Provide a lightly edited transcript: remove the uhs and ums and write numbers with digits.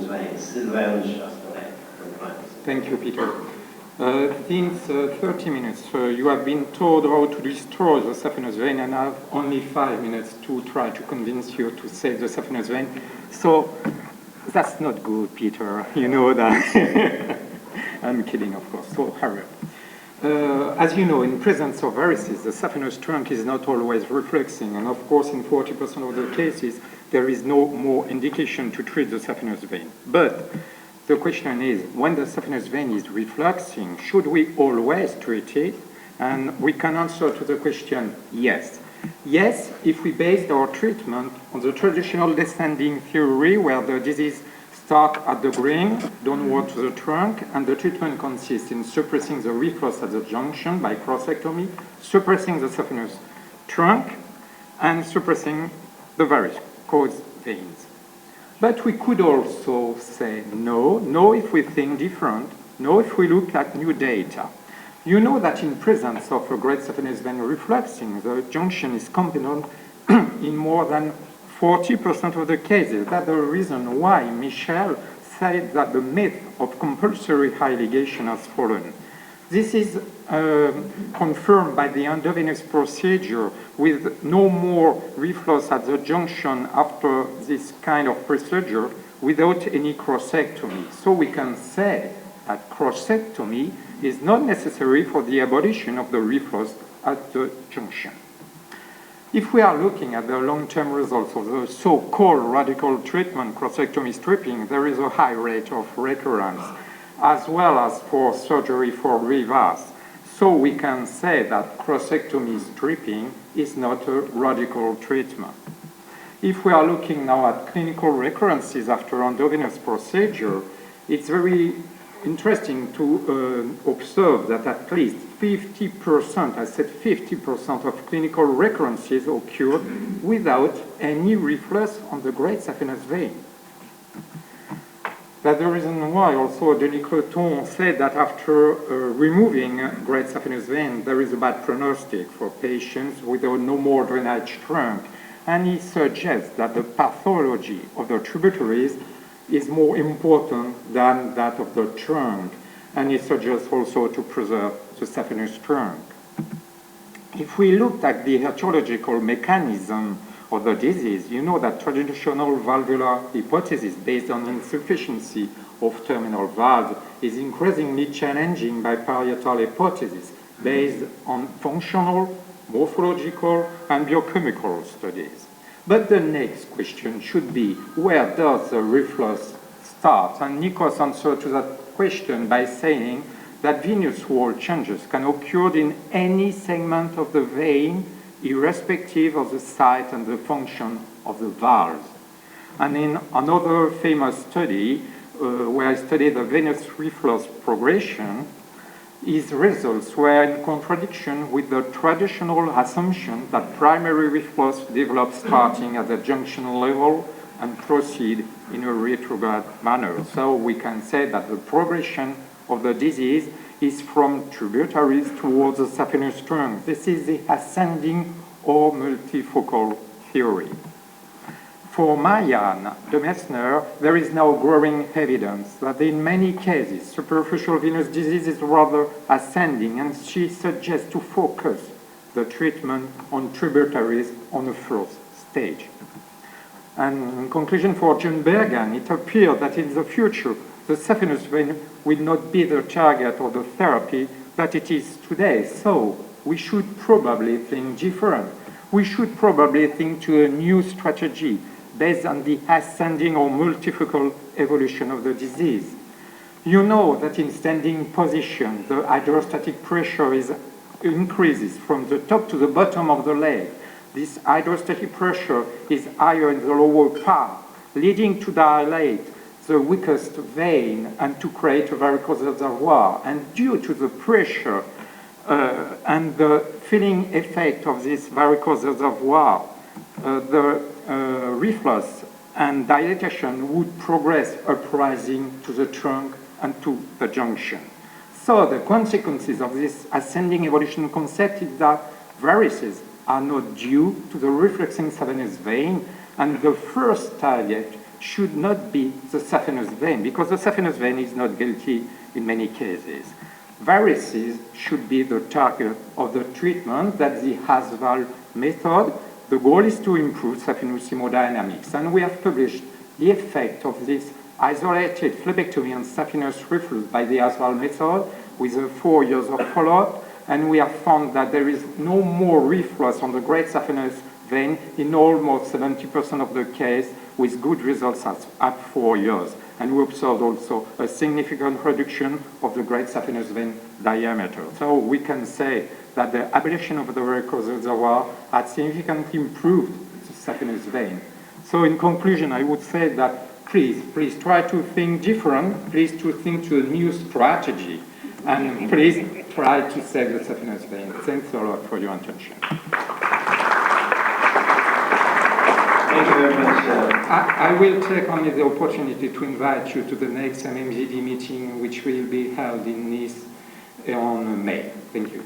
saphenous vein, Sylvain Chastanet from France. Thank you, Peter. Since 30 minutes, you have been told how to destroy the saphenous vein, and I have only 5 minutes to try to convince you to save the saphenous vein. So that's not good, Peter. You know that. I'm kidding, of course. So hurry up. As you know, in presence of varices, the saphenous trunk is not always reflexing, and of course, in 40% of the cases, there is no more indication to treat the saphenous vein. But the question is, when the saphenous vein is refluxing, should we always treat it? And we can answer to the question, yes. Yes, if we based our treatment on the traditional descending theory, where the disease starts at the brain, downward to the trunk, and the treatment consists in suppressing the reflux at the junction by crossectomy, suppressing the saphenous trunk, and suppressing the varicose veins. But we could also say no if we think different, no if we look at new data. You know that in presence of a great saphenous vein refluxing, the junction is competent in more than 40% of the cases. That's the reason why Michel said that the myth of compulsory high ligation has fallen. This is confirmed by the endovenous procedure with no more reflux at the junction after this kind of procedure without any crossectomy. So we can say that crossectomy is not necessary for the abolition of the reflux at the junction. If we are looking at the long-term results of the so-called radical treatment crossectomy stripping, there is a high rate of recurrence, as well as for surgery for revas. So we can say that crossectomy stripping is not a radical treatment. If we are looking now at clinical recurrences after endovenous procedure, it's very interesting to observe that at least 50%, I said 50% of clinical recurrences occur without any reflux on the great saphenous vein. That's the reason why also Denis Creton said that after removing great saphenous vein, there is a bad prognostic for patients without no more drainage trunk. And he suggests that the pathology of the tributaries is more important than that of the trunk. And he suggests also to preserve the saphenous trunk. If we looked at the etiological mechanism of the disease, you know that traditional valvular hypothesis based on insufficiency of terminal valves is increasingly challenging by parietal hypothesis based on functional, morphological, and biochemical studies. But the next question should be, where does the reflux start? And Nikos answered to that question by saying that venous wall changes can occur in any segment of the vein, irrespective of the site and the function of the valves. And in another famous study, where I studied the venous reflux progression, his results were in contradiction with the traditional assumption that primary reflux develops starting at the junction level and proceed in a retrograde manner. So we can say that the progression of the disease is from tributaries towards the saphenous trunk. This is the ascending or multifocal theory. For Marianne de Messner, there is now growing evidence that in many cases, superficial venous disease is rather ascending, and she suggests to focus the treatment on tributaries on the first stage. And in conclusion, for John Bergan, it appears that in the future, the saphenous vein will not be the target of the therapy that it is today. So we should probably think different. We should probably think to a new strategy based on the ascending or multifocal evolution of the disease. You know that in standing position, the hydrostatic pressure increases from the top to the bottom of the leg. This hydrostatic pressure is higher in the lower part, leading to dilate the weakest vein and to create a varicose reservoir. And due to the pressure and the filling effect of this varicose reservoir, the reflux and dilatation would progress uprising to the trunk and to the junction. So the consequences of this ascending evolution concept is that varices are not due to the refluxing saphenous vein, and the first target should not be the saphenous vein, because the saphenous vein is not guilty in many cases. Varices should be the target of the treatment. That's the Hasval method. The goal is to improve saphenous hemodynamics, and we have published the effect of this isolated phlebectomy and saphenous reflux by the Hasval method with 4 years of follow-up, and we have found that there is no more reflux on the great saphenous vein in almost 70% of the case, with good results at 4 years. And we observed also a significant reduction of the great saphenous vein diameter. So we can say that the ablation of the varicose reservoir had significantly improved the saphenous vein. So in conclusion, I would say that please try to think different, please to think to a new strategy, and please try to save the saphenous vein. Thanks a lot for your attention. Thank you very much. I will take only the opportunity to invite you to the next MMGD meeting, which will be held in Nice on May. Thank you.